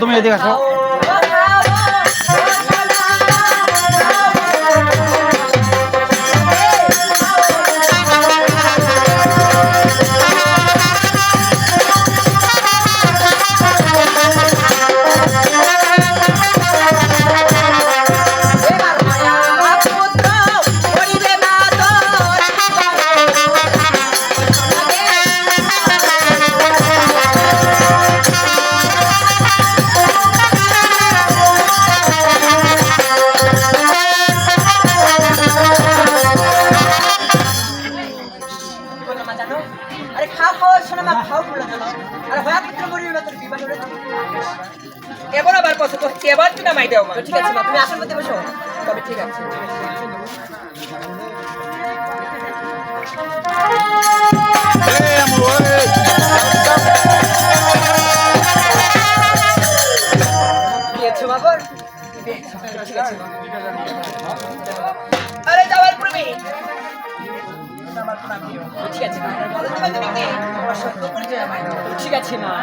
তুমি এদিকে আসো। এবার আবার কষ্ট করছি, এবার তুই নামাই দেও। ঠিক আছে মা, তুমি আসল মধ্যে বসো। তবে ঠিক আছে। আরে যাওয়ার পূর্বে ঠিক আছে ঠিক আছে মা।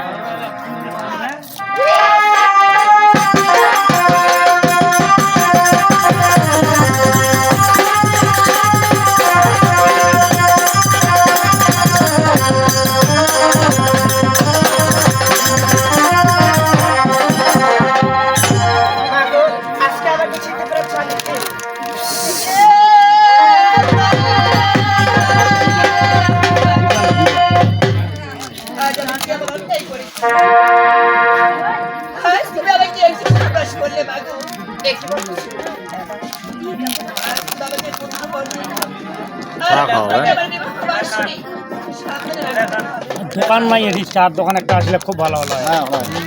দোকান নাই, এটি চার দোকান একটা আসলে খুব ভালো হলো।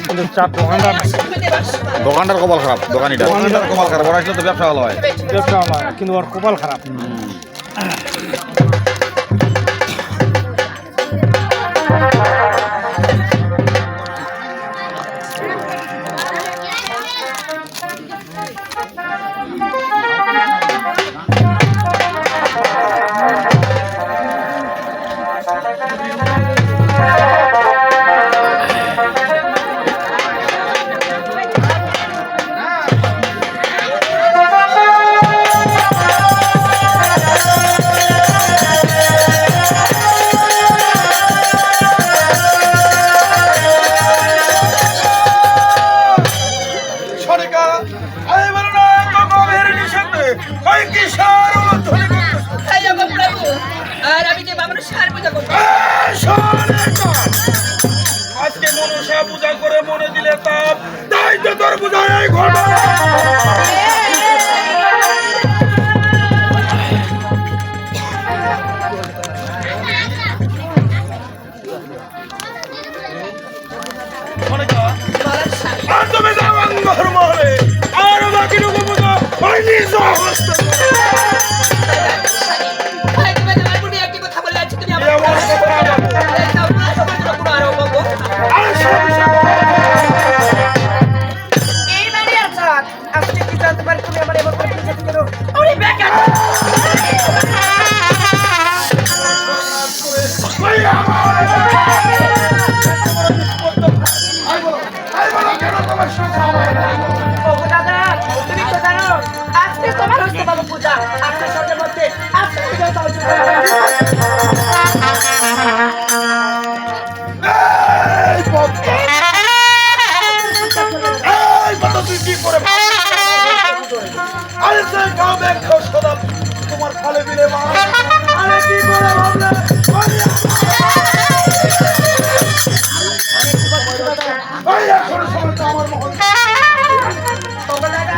কিন্তু চার দোকানটার কপাল খারাপ, দোকানিটা কপাল খারাপ। ওরা আসলে তো ব্যবসা ভালো হয়, ব্যবসা ভালো হয়, কিন্তু ওর কপাল খারাপ। আজকে মনসা পূজা করে মনে দিলে তাপ, তাই তো তোর পূজায় এই ঘটনা। তুমি যাওয়ান মহলে আর বাকি রূপ পূজা ওই নিজ হস্ত। তোমার খালে বিলে মা আরে কি করে ভাবলে ভাই এখন সময় তো আমার মহল তোমরা দাদা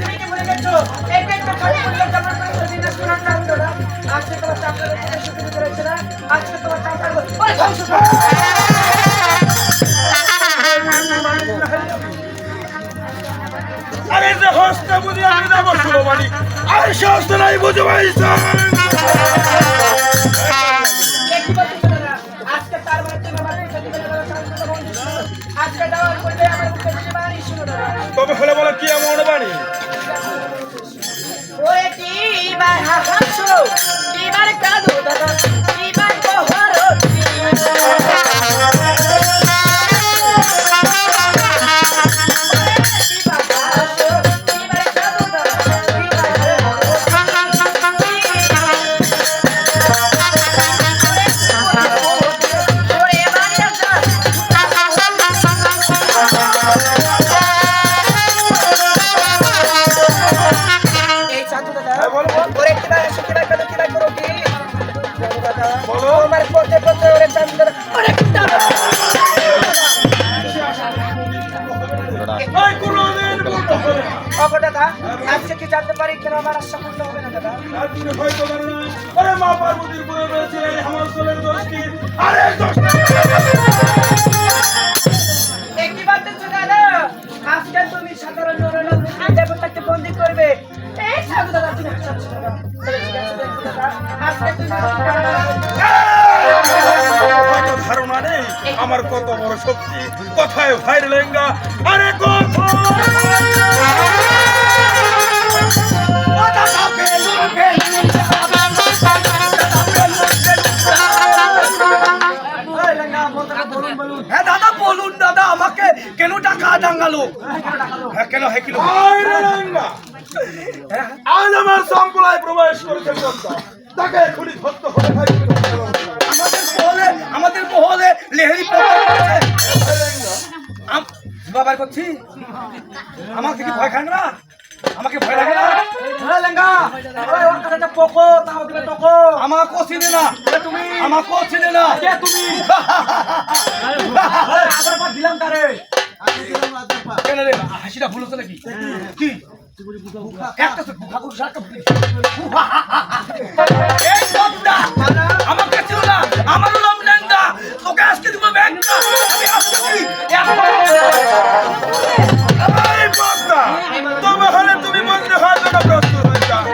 তুমি কি বলে গেছো এক একটা কাজ করলে তোমার কাছে দিন শোনা না দাদা আজকে তোমার চাকরি শুরু করেছে না আজকে তোমার চাকরি ওরে ধ্বংস আরে যে হস্তে বুঝি আমি যাব শুভবাণী আর সহস্ত নাই বুঝে ভাইসা আজকে তার মধ্যে আজকে দেওয়ার করলে আমার বাণী শুনো দাদা তবে হলে বলো কি এমন বাণী ওরে কি বার হাসো কি বার কাঁদো দাদা কি বার বহরো দাদা আজকে কি জানতে পারি কেন আমার আশা পূর্ণ হবে না দাদা? আর তুমি হয়তো জানো না, আরে মা পার্বতীর পুরে রয়েছে এই হিমাচলের দোষটি। আরে দোষ একটি বাদ দিচ্ছ দাদা, আজকে তুমি সাধারণ দেবতাকে বন্দি করবে। এই সাধু দাদা তুমি হাসাচ্ছ দাদা। দাদা আজকে তুমি হয়তো ধারণা নেই আমার কত বড় শক্তি। কোথায় ভাইর লেঙ্গা? আরে হ্যাঁ দাদা বলুন দাদা আমাকে কেন টাকা ডাঙ্গালো? হ্যাঁ কেন হ্যাঁ কিলো আজ আমার সম্প্রদায় প্রবেশ করেছে সন্তান, তাকে এখনই ধরতে হবে। আমাদের মহলে লেহেরি বাবার করছি আমাকে কি ভয় খান না? আমাকে ভয় লাগে না? আমাকে চিনে না তুমি, আমাকে চিনে না তুমি। দিলাম তারে কেন রে? হাসিটা ভুল হচ্ছে নাকি? কি আমাকে ছিল না, আমার নাম লেন্দা, তোকে আজকে দিব ব্যাংকটা। আমি আজকে তবে হলে তুমি বন্ধু হওয়ার জন্য প্রস্তুত হয়ে যাও।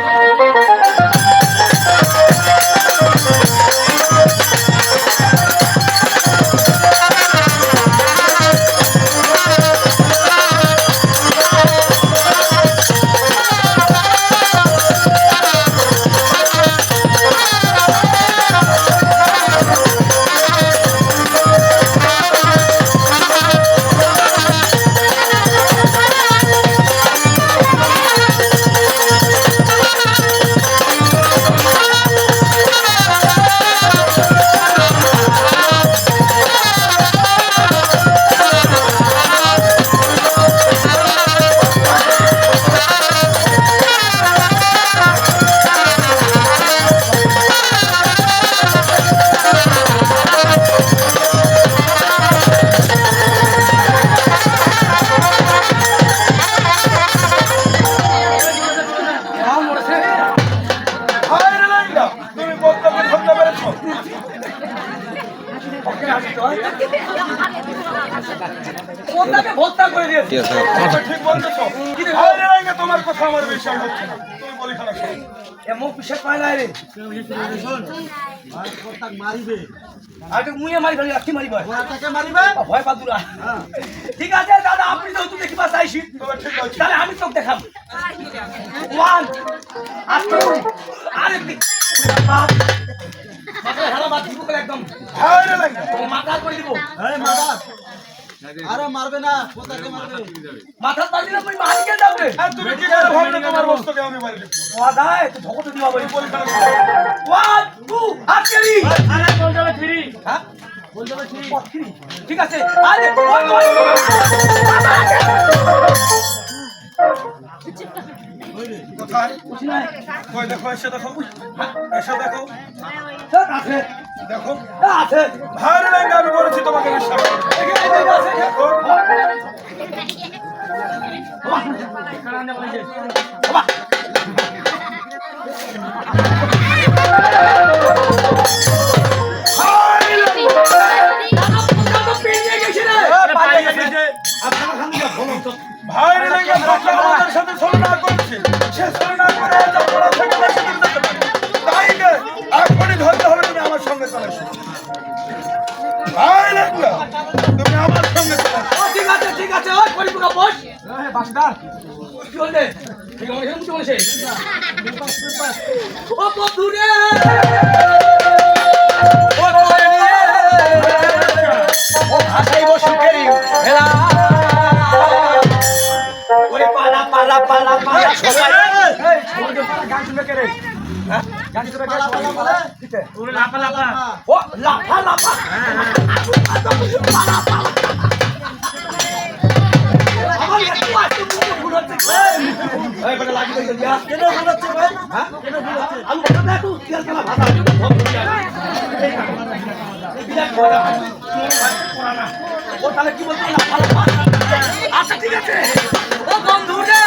ঠিক আছে ঠিক বলতেছো। তোমার কথা আমার বিশ্বাস হচ্ছে না। তুমি বলি খারাপ মুখ বিশ্বাস পায় না রে। আর মুয়ে মারি ভাই রাখি মারি ভাই ভয় পাতুরা। ঠিক আছে দাদা আপনি যেহেতু দেখিবা চাইছি তাহলে আমি চোখ দেখাম। ওয়ান আরেকটি একদম মাথা করে দিব। আরে মারবে না, কোথাকে মারবে? মাথা পারলি না তুই মারিকে যাবে। আর তুমি কি করে ভাবলে তোমার বস্তুকে আমি মারি দেব? ওয়াদায় তো ভগত দিবা বলি বলি খারাপ। ওয়ান টু হাতকেরি। আরে বল যাবে ফ্রি। হ্যাঁ বল যাবে ফ্রি। ঠিক আছে আরে বল বল। কোথায়? কই দেখো, এসে দেখো, এসে দেখো, আছে দেখো আছে ভাইর লেঙ্গা। আমি বলেছি তোমাকে বিশ্বাস করো। দেখো ভাইর লেঙ্গা আমাদের সাথে ছলনা করছে। সে ছলনা করে যখন থেকে বেশি দূর যেতে পারে। তাই না এখনই ধরতে হবে। তুমি আমার সঙ্গে চলে এসো। ভাই লেঙ্গা তুমি আমার সঙ্গে চলে এসো। ঠিক আছে ঠিক আছে। ওই পরিপুকা বস। বাসদার কি হলে? ঠিক আছে মুখ বসে। ও বন্ধু রে ও তোরে নিয়ে ও ভাষাই বসুকেরি হেলা ওরে পালা পালা পালা পালা সবাই এই গান শুনবে কে রে? হ্যাঁ গান শুনবে কে? পালা পালা ঠিক আছে ওরে লাপা লাপা ও লাপা লাপা পালা পালা আমার একটু আসতে মুখে ভুল হচ্ছে। এই বড় লাগি কই দিয়া কেন ভুল হচ্ছে ভাই? হ্যাঁ কেন ভুল হচ্ছে? আমি বলতে না তুই তেল কেলা ভাষা সব ভুল যায়। এই বিরাট কথা পুরানা ও তাহলে কি বলতে লাপা লাপা। আচ্ছা ঠিক আছে ও বন্ধু রে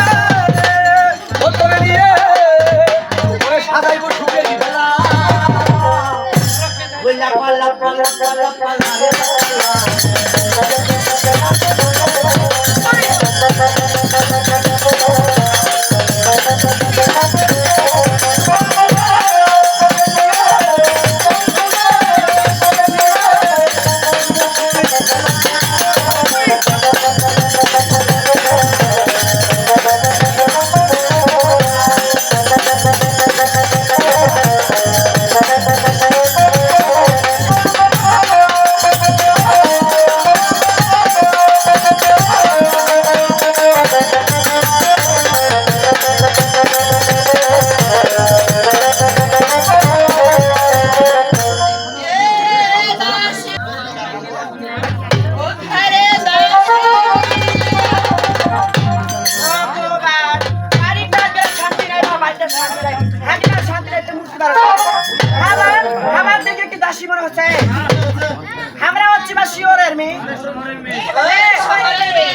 আমরা হচ্ছে বা শিওরের মেয়ে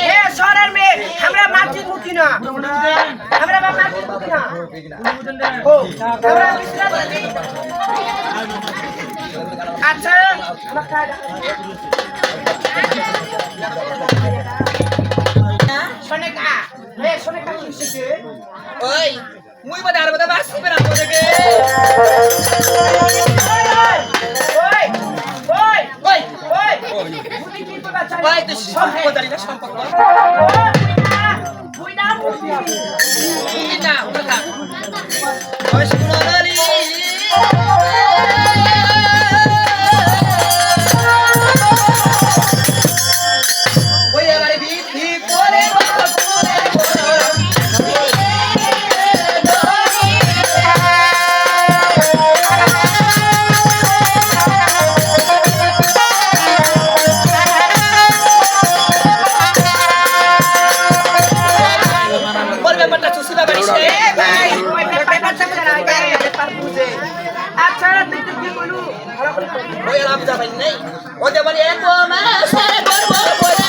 হ্যাঁ শহরের মেয়ে আমরা মাটির মুখী না আমরা বা মাটির মুখী না ও আমরা বিশ্রামী। আচ্ছা আমার কাজ সোনেকা হে সোনেকা কি শিখে ওই মুই বড় আর বড় বাস করে না বলেগে ভাই তো সম্পর্ক জানি না সম্পর্ক না কথা ওই সোনালি ওই আমারে বিধি করে আচ্ছা তুই কি বলু ওই আরাম যাবেন নাই ওদের বাড়ি এক মাসে করব বলে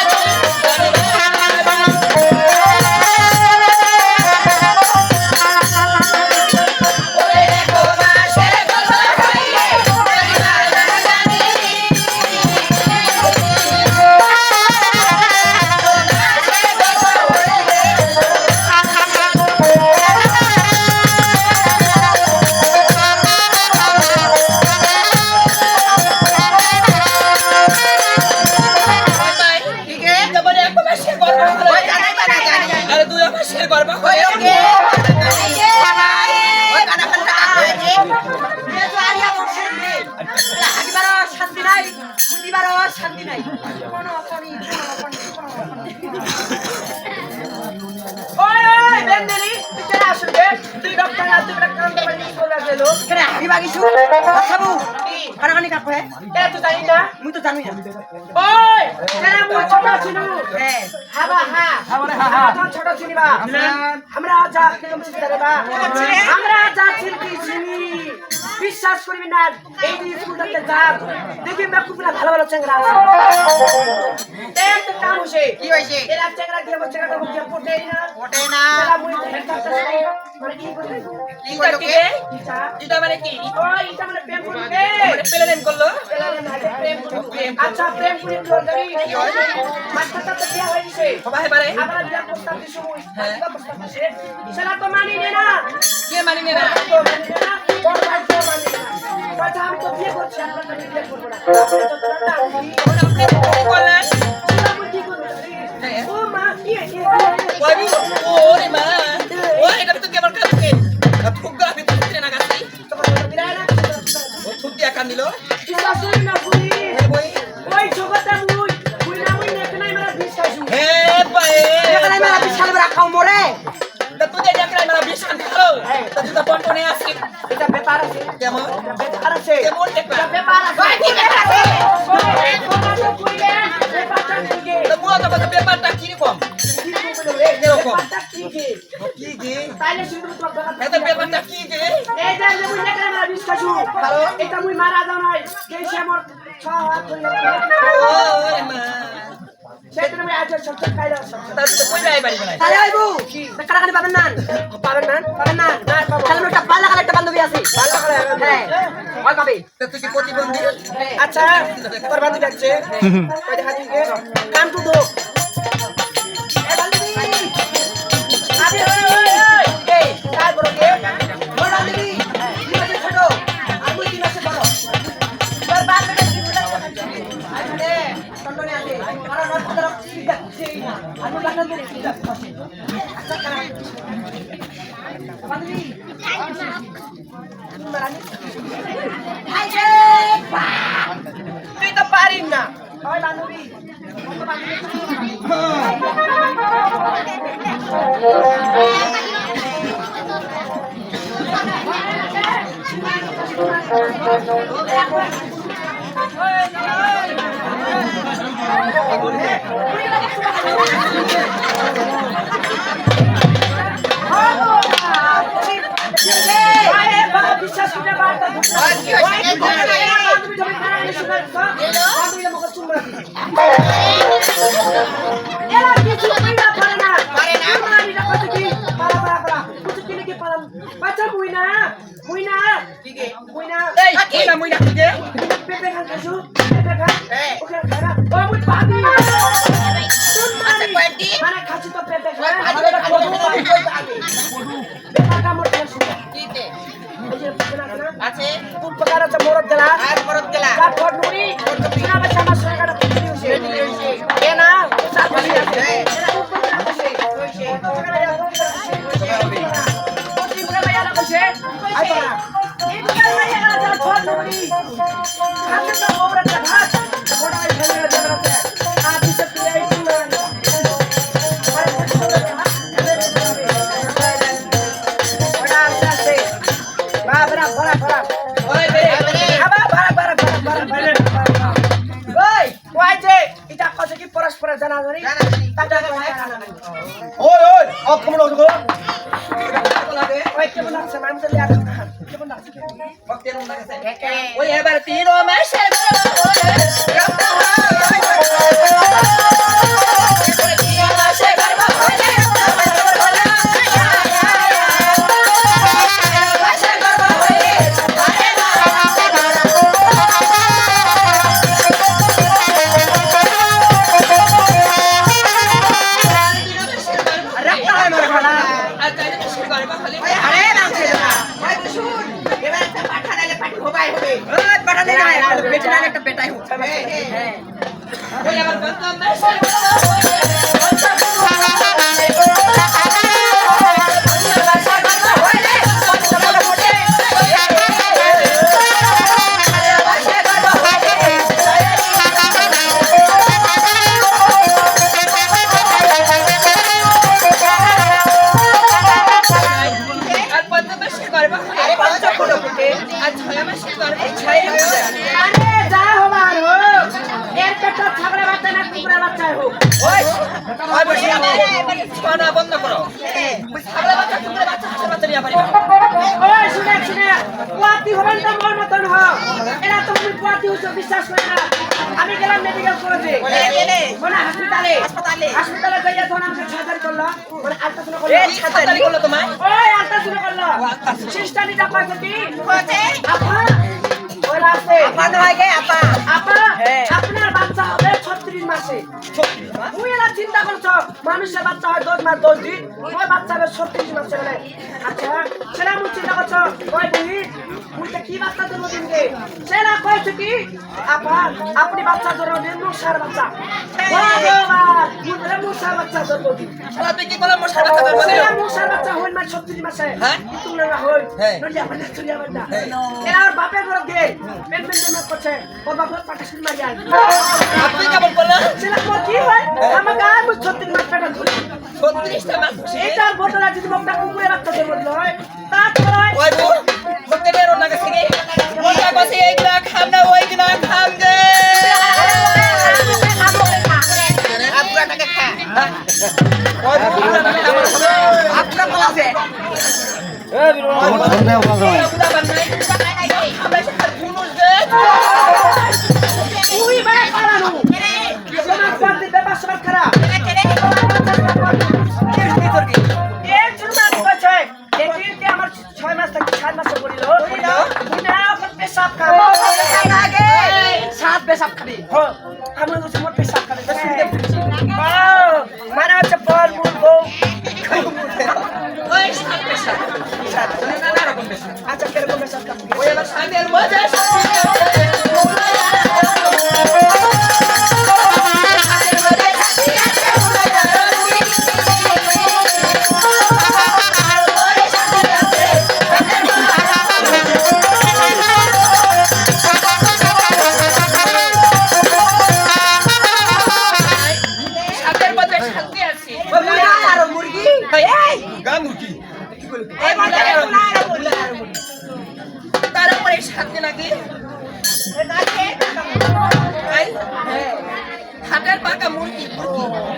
শান্তি নাই ওই ওই বেন্দেলি তুই আসবে তুই ডক্টর না তুই কাম করে চলে গেল কেন আমি বাগিছু খাবো কানাকানি কাপ করে এ তুই জানি না মুই তো জানি না ওই কেন মুই ছোট ছিল হ্যাঁ হাবা হ্যাঁ আমরা ছোট ছিল বা আমরা যা কেমন ছিল বা আমরা যা ছিল কি চিনি বিশ্বাস করবি না এই স্কুলটাতে যা দেখি আমরা খুব ভালো ভালো চেংরা আছে একটা কাম হইছে কি হইছে এরা চেংরা দিয়ে চেংরা দিয়ে পড়ে না তারা মুই মানে কি করবে কি করলো কে এটা মানে কি ওই এটা মানে প্রেম করবে মানে প্লেন করলো প্রেম আচ্ছা প্রেম করে তোর জানি কি হয় মাস্টারটা তো বিয়া হয়ে গেছে সবাই পারে আমরা যা প্রস্তাব দিছি মুই প্রস্তাব দিছে সেটা তো মানি না কে মানি না তো মানি না ওর ভাই তো মানি না কথা আমি তো বিয়ে করছি আমরা তো বিয়ে করব না বলেন ও মা কি কি বাবু ওরে মা ওই এটা তো কেমন কাটছে ফুগা আমি তো না গাছি ও থুক দিয়া কান দিল শাশুড়ি না বুড়ি ওই জগতে মুই না মুই নেক নাই মারা বিষ খাইছু হে পায়ে নেক নাই মারা বিষ খালে রাখাও মরে তা তুই যে নেক নাই মারা বিষ খান খাও তা তুই তো বন্টনে আসি এটা ব্যাপার আছে কেমন ব্যাপার আছে কেমন দেখবা ব্যাপার আছে ওই কি ব্যাপার আছে ওই কথা তো কইবে ব্যাপারটা কি তো মুয়া তো কথা ব্যাপারটা কি রকম ব্যাপারটা কি কি গে তাইলে শুধু তো এটা ব্যাপারটা কি গে এই যে মুই নেক নাই মারা বিষ খাইছু ভালো এটা মুই মারা যাও নাই কেইছে মোর 6 হাত ধরে ওরে মা সেটা আমি আজ মানুষের সবচেয়ে কায়দা সবচেয়ে তাহলে তো কই যাই বাড়ি বানাই তাই আইবো কারাকানি পাবেন না পাবেন না না পাবো তাহলে একটা পাল্লা কালে একটা বান্ধবী আছে পাল্লা কালে হ্যাঁ ওই পাবে তা তুই কি প্রতিবন্ধী আচ্ছা তোর বান্ধবী যাচ্ছে কই দেখা দিকে কান টু দো এ বান্ধবী আরে ওই এই কাজ বড় কে বড় বান্ধবী কি আছে ছোট আর তুই কি আছে বড় তোর বাপ বেটা কি বলে আরে টন্ডনে আছে আর আমার কথা ঠিক আছে আমি বান্ধব ঠিক আছে আচ্ছা কারা বান্ধবী তুই তো পারিস না ওই বান্ধবী বিশ্বাস করে বার্তা আছে মরদ গেলা আর মরদ গেলা ফট নুরি আমার সরকার এ না সাপ আছে এরা উপর আছে পরস্পর জানা জানি ওই ওই আপ কেমন আছো গো ওই কেমন আছে নাম চলে আসো কেমন আছে ওই এবার তিন মাসের একটা বেটাই হোক ওই আবার বন্ধ বন্ধ করো বিশ্বাস করে না আমি গেলাম মেডিকেল কলেজে হাসপাতালে হাসপাতালে যাইয়া তখন আমি সার্জারি করলাম মানে আলট্রাসাউন্ড করলো তোমায় ওই আলট্রাসাউন্ড করলাম সিস্টারটা পাইছে কি আপা ওই রাস্তে আপা আপনার বাচ্চা হবে 36 মাসে তুই এরা চিন্তা করছো মানুষের বাচ্চা হয় 10 মাস 10 দিন ওই বাচ্চা হবে 36 মাসে বলে আচ্ছা সেটা আমি চিন্তা করছো ওই দিন মুইটা কি বাচ্চা জন্ম দিনকে সেটা কইছে কি আপা আপনি বাচ্চা জন্ম দিন মুসার বাচ্চা ভগবান মুইটা মুসার বাচ্চা জন্ম দিন শালা তুই কি বলে মশার বাচ্চা জন্ম দিল সেটা মুসার বাচ্চা হইল মাস 36 মাসে হ্যাঁ তুমি না হই হ্যাঁ নড়িয়া বান্না এরা আর বাপের ঘরে গে পেনমেন্ট জমা করছে ওর বাপের পাটাশিল মারিয়া আপনি কেমন বললেন সেটা কি হয় আমাকে আর 36 মাস পেটা ধরে 36টা মাস এটার বদলা যদি মগটা কুকুরে বাচ্চা দেব লয় তারপরে ওই বুড় মতে রে রোনা গেছে কি ওটা কসে এইগুলা খাম না ওইগুলা খাম গে আপনাটাকে খা ওই আপনারা বলাছে এই বিরো বন্ধ হও সময় ওটা বানাই আমরা সব ঘুমুস গে তুই বাড়া পালানো জমা করতে দেবা সবার খারাপ আর মুরগি এই গান মুরগি এই মাঝে কোলা আর মুরগি তার উপরে সাথে নাকি এই হাটের পাকা মুরগি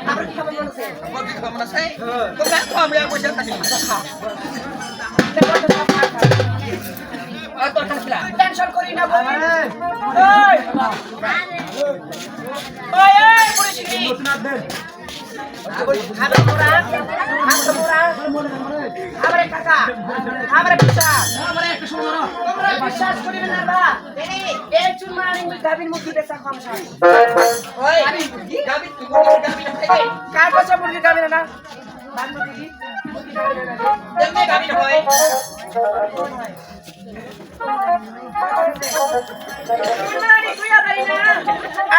আমরা কি খাবো মনে আছে মুরগি খাবো না সেই তো দেখো আমরা বসে থাকি আর তো খাসলা টেনশন করি না বলি ওই ওই এই পুলিশ কি খাবার মোরা আমারে কাকা আমারে বিশ্বাস তোমরা বিশ্বাস করিবে না বা এই চুরমানি গাবির মুখি বেচা কম সাই ওই গাবি খাই কার কাছে মুরগি গাবি না বান মুরগি তেমনি গাবি হয় চুরমানি কুয়া গাড়ি না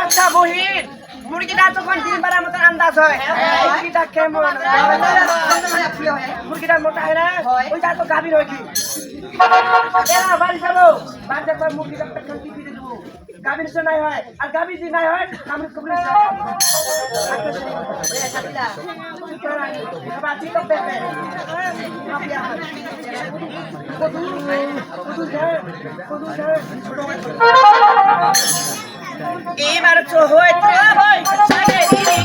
আচ্ছা বহিন মুরগিটা যখন ডিম পাড়ার মতো আন্দাজ হয় মুরগিটা কেমন মুরগিটা মোটা হয় না ওইটা তো গাভীর হয় কি এরা বাড়ি যাবো বাড়ি যাবো মুরগিটা একটা খান্তি ফিরে দেবো গাভীর সে নাই হয় আর গাভীর যদি নাই হয় আমি কবরে এবার তো হইতে ভাই সাথে দিদি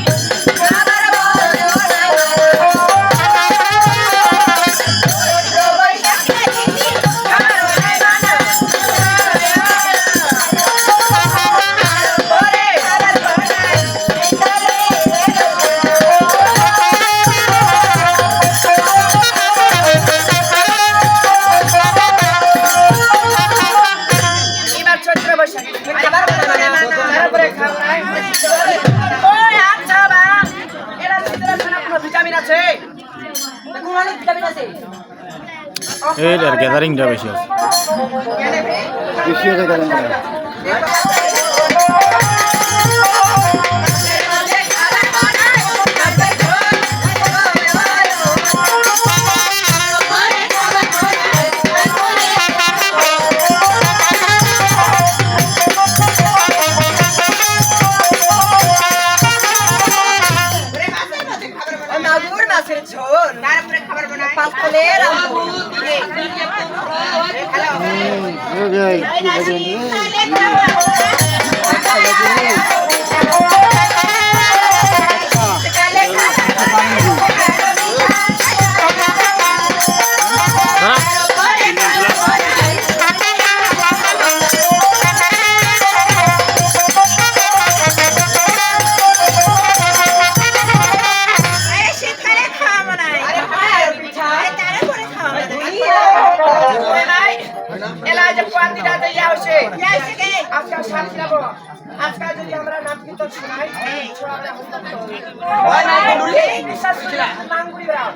আমার এই আর গ্যাদারিংটা বেশি আছে বেশি আছে গ্যাদারিং আজকাল যদি আমরা নাম কীর্তন শোনাই আমরা বিশ্বাস করি না নাম করি বেড়াও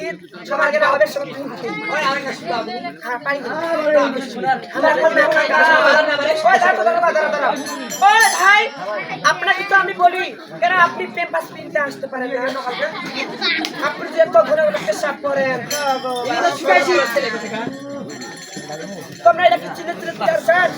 শীত সবার আগে হবে সব ওই আরেকটা শীত হ্যাঁ পানি আমরা কোন না খাই ওই দাঁড়া ওই ভাই আপনাকে তো আমি বলি কেন আপনি পেপার কিনতে আসতে পারেন না আপনি যে তো ঘুরে ঘুরে পেশাব করেন এটা শিখাইছি তোমরা এটা কি চিনে চিনে করছেন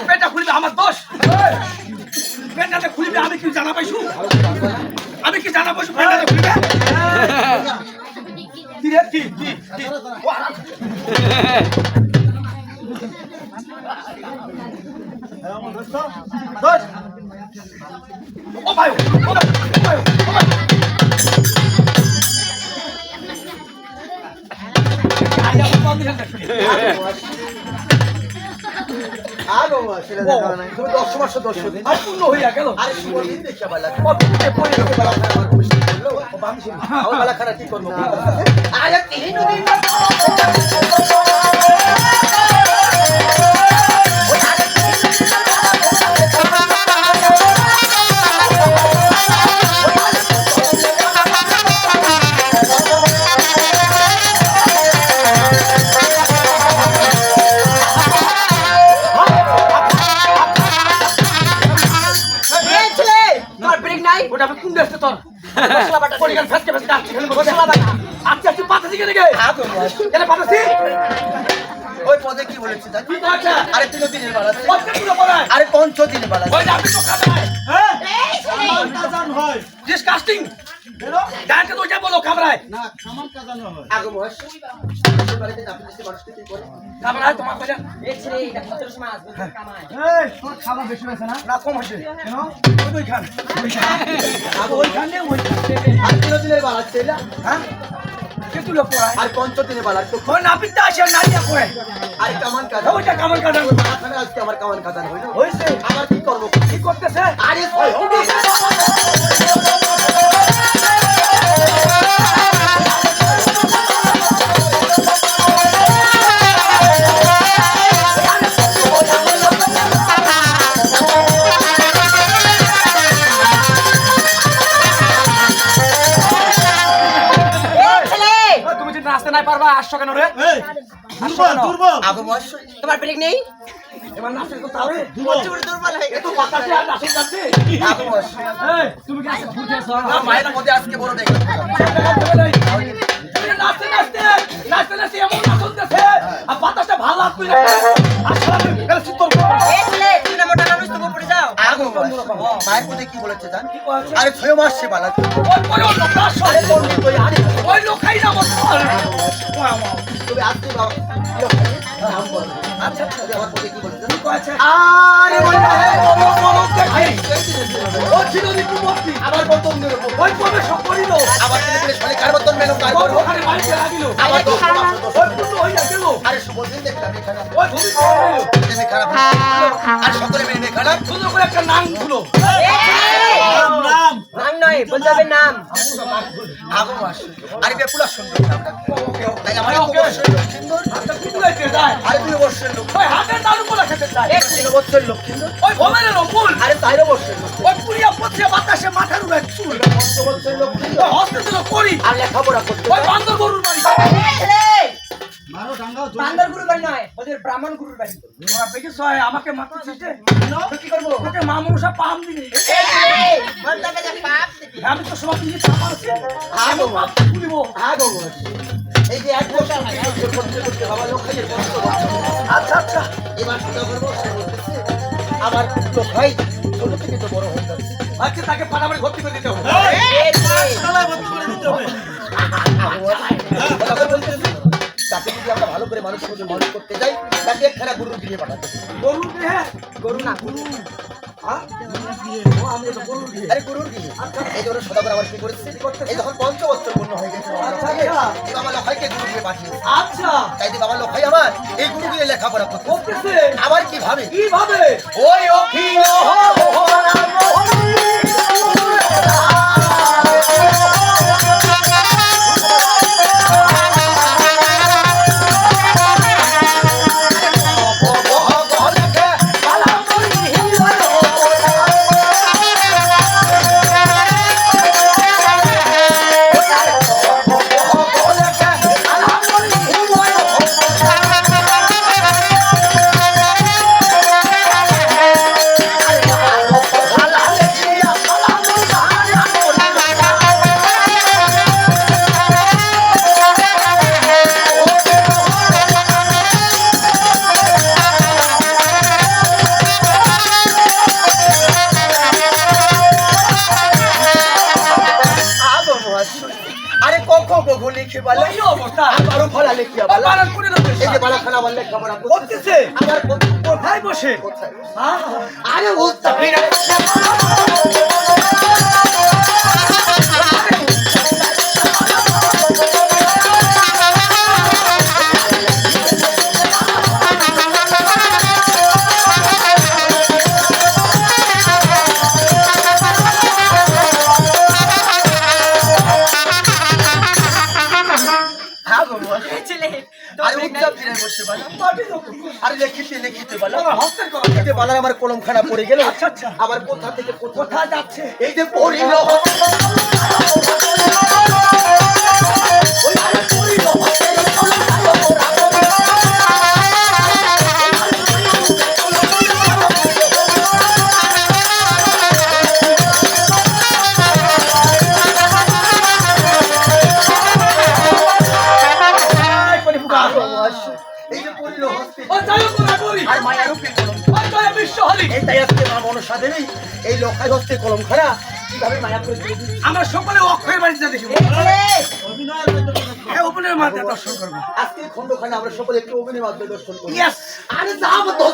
পেটটা খুলবে আমার দোষ পেটটা খুলবে আমি কি জানা পাইছু পেটটা খুলবে কি রে কি ও ভাই তুমি 10 মাস 10 দিন আর পূর্ণ হইয়া গেল আরে শুভ দিন দেখে ভালো কততে পড়ে লোকে ভালো আমার খুশি করলো ও বামছি আমার ভালো খারাপ কি করব আরে 3 দিন ওটা আমি কোন দেশে তোর মশলা বাটা পরিগান ফেসকে ফেসকে আসছে এখানে মশলা বাটা আচ্ছা পাতাছি কেন গে কেন পাতাছি ওই পদে কি বলেছি তা কি কথা আরে 3 দিনের বাড়া কত পুরো পড়ায় আরে 5 দিনের বাড়া ওই আমি তো খাবাই হ্যাঁ আমার কাজান হয় ডিসকাস্টিং বেরো ডাকে তো যা বলো খাবরায় না খামান কাজানো হয় আগে বয়স বাড়িতে আপনি দেশে মানুষ কি করে খাবরায় তোমার কইলা এই ছেলে এটা কত সমাজ কামায় এই তোর খাবার বেশি হইছে না কম হইছে কেন ওই খান আগে ওই খান ওই আর 3 দিনের বাড়া ছেলে হ্যাঁ কে তুলো পড়ায় আর 5 দিনের বাড়া তো কোন নাপিতা আসে নাইয়া কয় আরে কামান কাজান ওইটা কামান কাজান মাথায় আজকে আমার কামান কাজান হইলো হইছে আবার কি করব কি করতেছে আরে তুমি যদি নাচতে নাই পারবা আসছো কেন রে আগে বয়স তোমার ব্রেক নেই এবার নাচতে তো তারে প্রচুর দুর্বল হয়ে এত বাতাসে আর নাচতে যাচ্ছে আগে বয়স এই তুমি কি আছে ফুটেছো না মায়ের মধ্যে আজকে বড় দেখলাম নাচতে নাচতে এমন নাচতেছে আর বাতাসটা ভালো লাগবে আর সারা এর চিত্তর এই ছেলে তুমি না মোটা মানুষ তুমি পড়ে যাও আগে মায়ের মধ্যে কি বলেছে জান? আরে 6 মাস সে বালা আরে পণ্ডিত ওই আরে ওই লোকাই না বল তুমি আসতে বাবা নাম বল। আচ্ছা আচ্ছা আমার মধ্যে কি বলেছে জান? আরে বন্ধু ও ছিল দীপুমূর্তি আবার বর্তন মেরো ওই কবে সব করিল আবার তুমি বলে ছলে কার বর্তন মেরো কার ওই বর্তন ওখানে মাইকে লাগিল আবার তো ওই বন্ধু হইয়া গেল আরে সুবদিন দেখলাম এখানে ওই ভূমি করে তুমি খারাপ আর সকলে মিলে খারাপ সুন্দর করে একটা নাম খুলো নাম নয় বলতে হবে নাম। আগো মাস আরে বেপুলা সুন্দর নামটা তাই আমার সুন্দর আচ্ছা কুকুরাইতে যায় আরে 2 বছরের লোক ওই হাতে নাড়ু বলা খেতে যায় 3 বছরের লোক কিন্তু ওই ভোমের অমূল আরে 4 বছরের লোক ওই পুরিয়া পথে বাতাসে মাথার উপরে চুল 5 বছরের লোক কিন্তু ওই হস্তে দিল করি আর লেখাপড়া করতে ওই বান্দর গরুর বাড়ি বান্দর গুরুর বাড়ি নয় ওদের ব্রাহ্মণ গুরুর বাড়ি। ওরা দেখে সয় আমাকে মাথা চিটে কি করবো ওকে মা মনসা পাম দিনি বলতে হবে যে পাপ দিবি। আমি তো সব কিছু পাম আছে আমি পাপ তুলিব আগো মাস এই যে 1 বছর করতে করতে বাবা লোক খাইয়ে কষ্ট করছে আচ্ছা আচ্ছা এবার চিন্তা করবো সে বলতেছে আমার লোক ভাই ছোট থেকে তো বড় হয়ে যাচ্ছে আজকে তাকে পানাবাড়ি ভর্তি করে দিতে হবে তাকে যদি আমরা ভালো করে মানুষ করতে যাই তাকে একখানা গুরু দিয়ে পাঠাতে গরু হ্যাঁ গরু না গুরু আরে গুরুর দিয়ে এই ধরো সদাগর আবার কি করেছে এই যখন 5 বছর পূর্ণ হয়ে গেছে বাবা লোকাইকে গুরু দিয়ে পাঠিয়েছে আচ্ছা তাই যে বাবা লোকাই আমার এই গুরু দিয়ে লেখাপড়া করতে করতেছে আবার কিভাবে কিভাবে ওই অখিল আরে কখো গগু লিখে বলে ওই অবস্থা আবারও ফলা লিখিয়া বলে বানান করে দিতে এই যে বালাখানা বল লেখাপড়া করতেছে আবার কোথায় বসে কোথায় আহা আরে উত্তাপিনা আরে উত্তাপিনা বসে বলে আরে লিখিতে বলে হস্তের কথা লিখিতে বলার আমার কলমখানা পড়ে গেল আচ্ছা আচ্ছা আবার কোথা থেকে কোথায় যাচ্ছে এই যে পড়িল এই যে পড়িল হস্তে ও যাই হোক না করি আর মায়ের উপরে কলম ওই জয় বিশ্বহরি এই তাই আজকে মা মনসা দেবী এই লক্ষাই হস্তে কলমখানা কিভাবে মায়া করে তুলে দিচ্ছে আমরা সকলে অক্ষয়ের বাড়িতে দেখিব হ্যাঁ অপনের মাথা দর্শন করবো আজকে খণ্ডখানে আমরা সকলে একটু অভিনয় মাধ্যমে দর্শন করি ইয়েস আরে যাব তো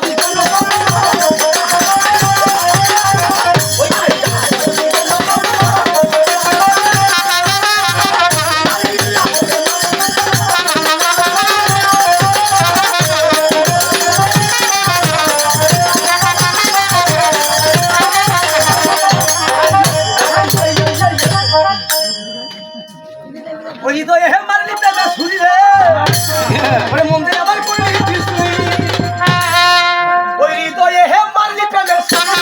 ওই হৃদয়ে হে মারলি প্রেমে ছুরি রে ওরে মন্দিরে আবার করলি তুই ওই হৃদয়ে হে মারলি প্রেমে ছুরি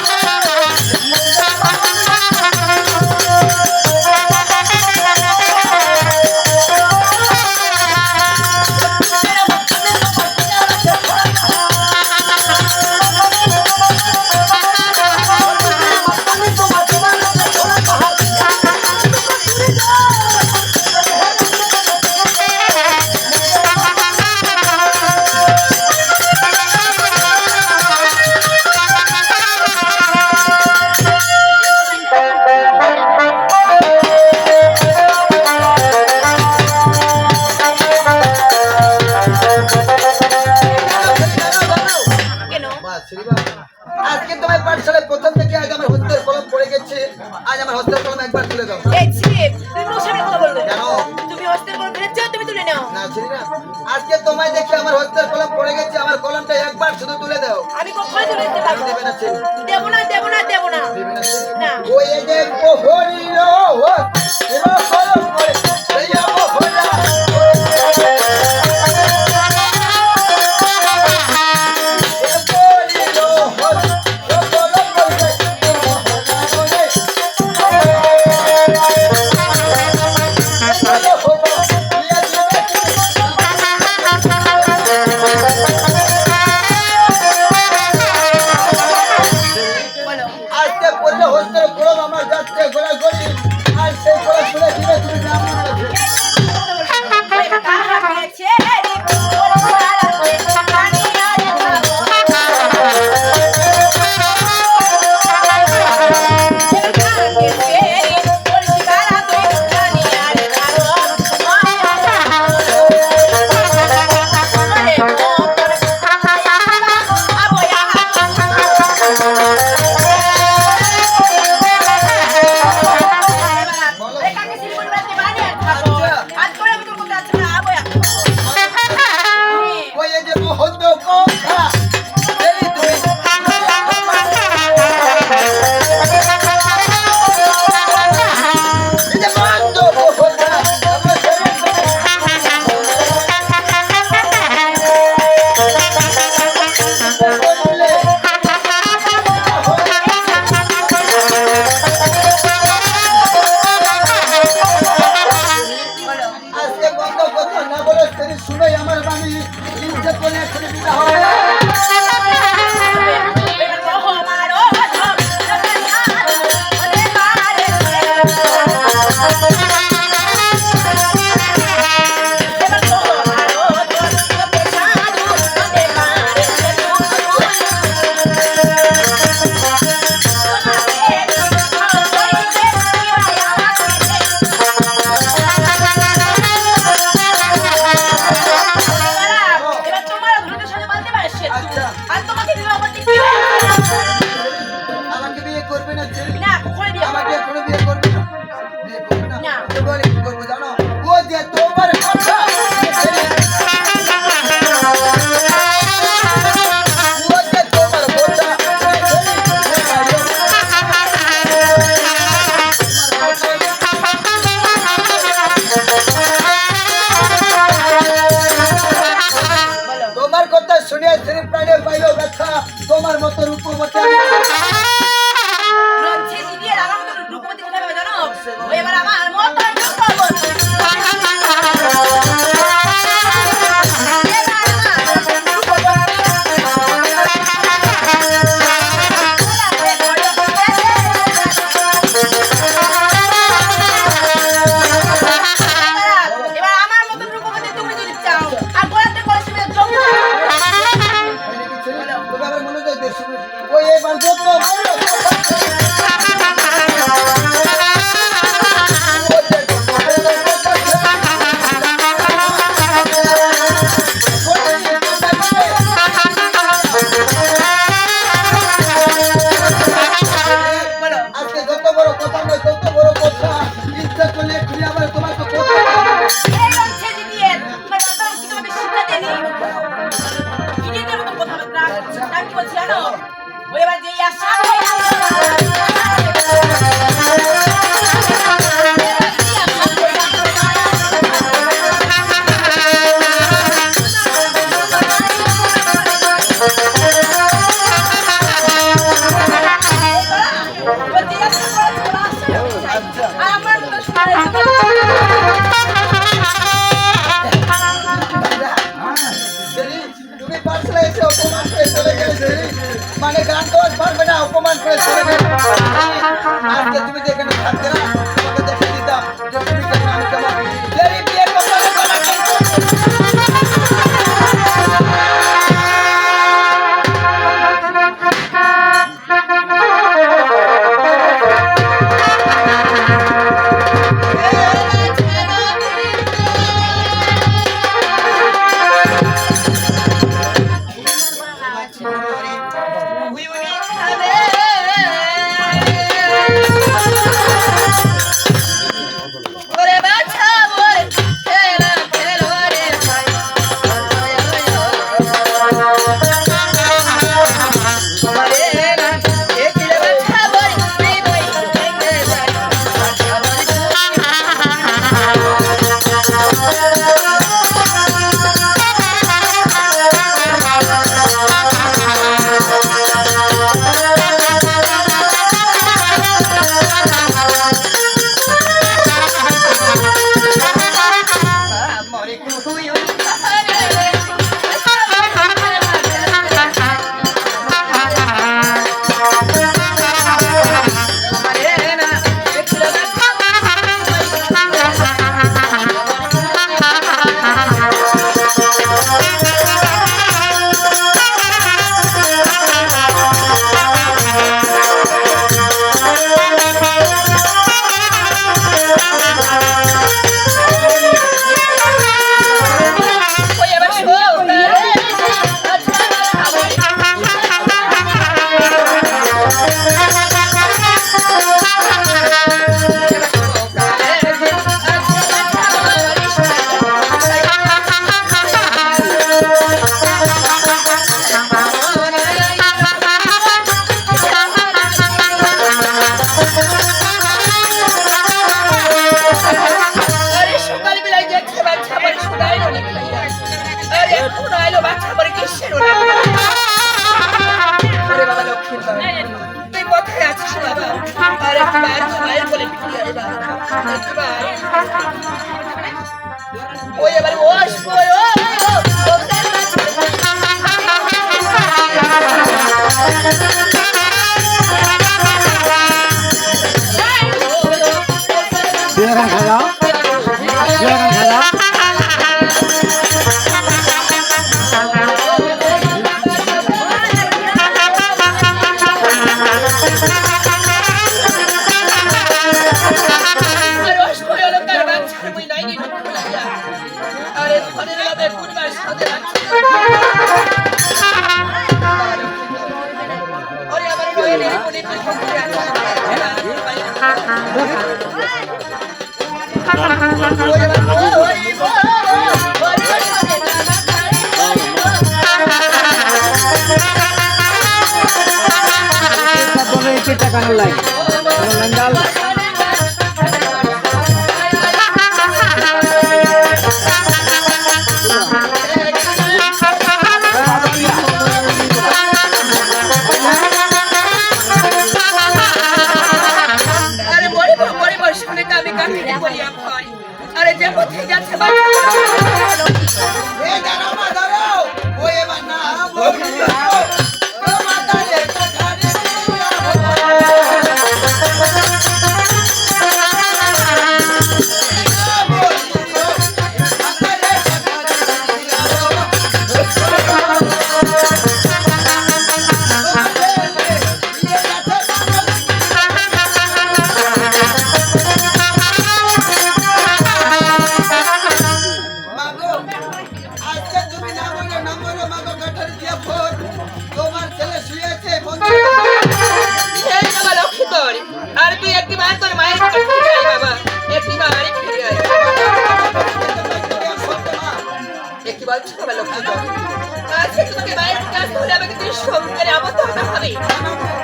তোমার পাঠশালায় প্রথম থেকে আজ আমার হস্তের কলম পড়ে গেছে, আজ আমার হস্তের কলম একবার তুলে দাও। এই ছিপ তুমি ওর সামনে কথা বলবে কেন? তুমি হস্তের কলম ফেলেছো তুমি তুলে নাও। না ছিলি না, আজকে তোমায় দেখে আমার হস্তের কলম পড়ে গেছে, আমার কলমটা একবার শুধু তুলে দাও। আমি কখনোই তুলে দিতে পারবো দেবে না ছেলে, দেবো না দেবো না দেবো না দেবে না ছেলে। না ওই যে প্রহরীর হস্তের কলম পড়ে সেই অবহেলা। বলো আজকে পড়লে হস্তের কলম আমার যাচ্ছে ঘোরাঘুরি, আর সেই কলম তুলে দিবে তুমি ব্রাহ্মণ আছে। ওই যে মহন্ত কথা এই তুমি এই যে মহন্ত কথা আমার বললে আজকে বন্ধ কথা না বলে সেদিন শুনেই আমার বাণী ইজ্জত করে এখানে বিদা হয়। আর তোমাকে বিবাহ করতে কি হয়েছে? আমাকে বিয়ে করবে না ছেলে, না কখনোই বিয়ে করবো আমাকে না। এখনো বিয়ে করবে না, বিয়ে করবে না। না। তো বলে কি করবো জানো, ও যে তোমার কথা ও যে তোমার কথা বলো তোমার কথা শুনে শ্রী প্রাণে পাইল ব্যথা, তোমার মতো রূপবতী আমি লজ্জে দিদি আর আমার মতো রূপবতী কোথায় পাবে জানো? ও এবার আমার মতো রূপবতী। এবার আমার মতো রূপবতী তুমি যদি চাও আর গোলাতে কলসি মেরে যোগ দাও। তবে আবার মনোযোগ দিয়ে শুনুন, ওই এবার যত আজকে যত বড় কথা নয়, তত বড় কথা ইচ্ছা করলে এক্ষুনি আবার তোমার তো কথা এই লজ্জে দিদি এর তোমার বাবা কি তোমাকে শিক্ষা দেয়নি? ইডিয়েটের মতো কথাবার্তা। আমি কি বলছি জানো? ও এবার যে আশা আমার মতো শোনা সেরি, তুমি পাঠশালায় এসে অপমান করে চলে গেলে সেরি, মানে গান গাওয়া পারবে না, অপমান করে চলে গেলে। আজকে তুমি যে এখানে থাকতে না, তোমাকে দেখে দিতাম যে তুমি কেমন আমি কেমন। সেরি, বিয়ে করতে হবে তোমাকে। We will be কোন আইলো বাচ্চা পরে কিসের আরে বাবা লক্ষ্মীর বাবা তুই কোথায় আছিস বাবা? আরে মায়ের বলে পিটিয়ে আরে বাবা ওই এবারে ও আসবো আরে যে কোথায় যাচ্ছে এই দাঁড়াও মা দাঁড়াও ওই এবার না বলো ও মাতা রে কাঠারে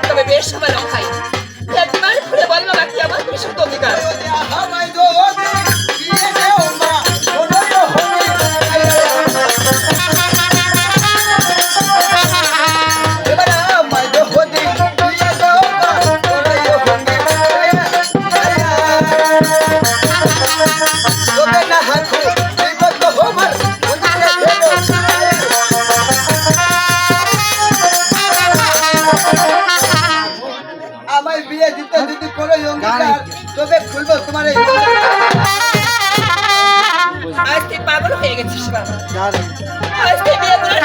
তবে বেশ সময় রক্ষাই একবার ঘুরে বলবো বাকি আমার বিশুদ্ধ অধিকার তবে খুলবো তোমার আজ তুই পাগল হয়ে গেছিস বাবা আজ তুই বিয়ে করার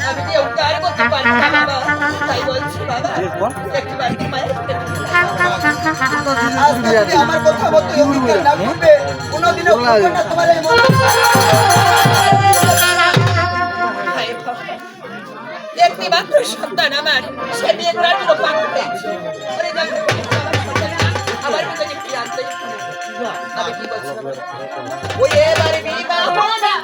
আমি যে উদ্ধার করতে পারি না বাবা তাই বলছি বাবা একটু বাড়িতে মায়ের আমার কথা মতো অঙ্গীকার না করবে কোনোদিনও করবে না তোমার এই মন একটি মাত্র সন্তান আমার সে বিয়ে করার জন্য পাগল হয়েছে আমার ভিতরে কি আসবে আমি কি বলছি ওই এবারে বিবাহ না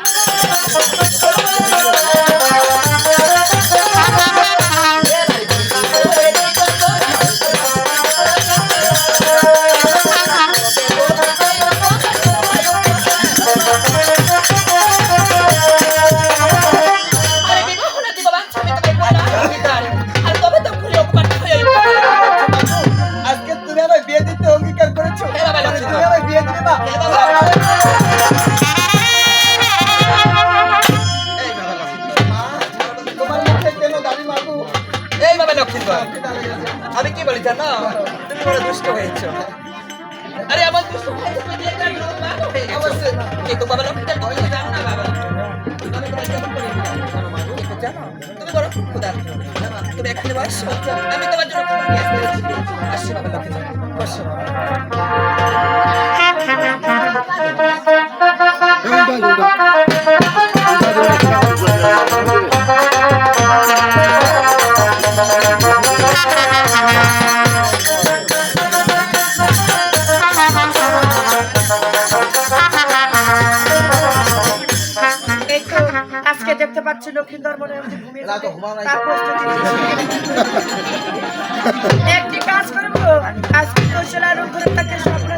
আমি কি বলি জানো তুমি বড় দুষ্ট হয়েছো আরে আমার দুষ্ট হয়েছে তুমি একটা লোক না হয়ে গেছে কিন্তু বাবা লক্ষ্মীটা তুমি জানো না বাবা আমি তোমার কেমন করে কিন্তু জানো তুমি বড় খুদা তুমি এখানে বসো আমি তোমার জন্য খাবার নিয়ে আসছি আসছি বাবা লক্ষ্মী বসো আজকে দেখতে পাচ্ছি লক্ষ্মীন্দর মনে ঘুমিয়ে একটি কাজ করবো আজকে তো সেরা রূপ ধরে তাকে স্বপ্ন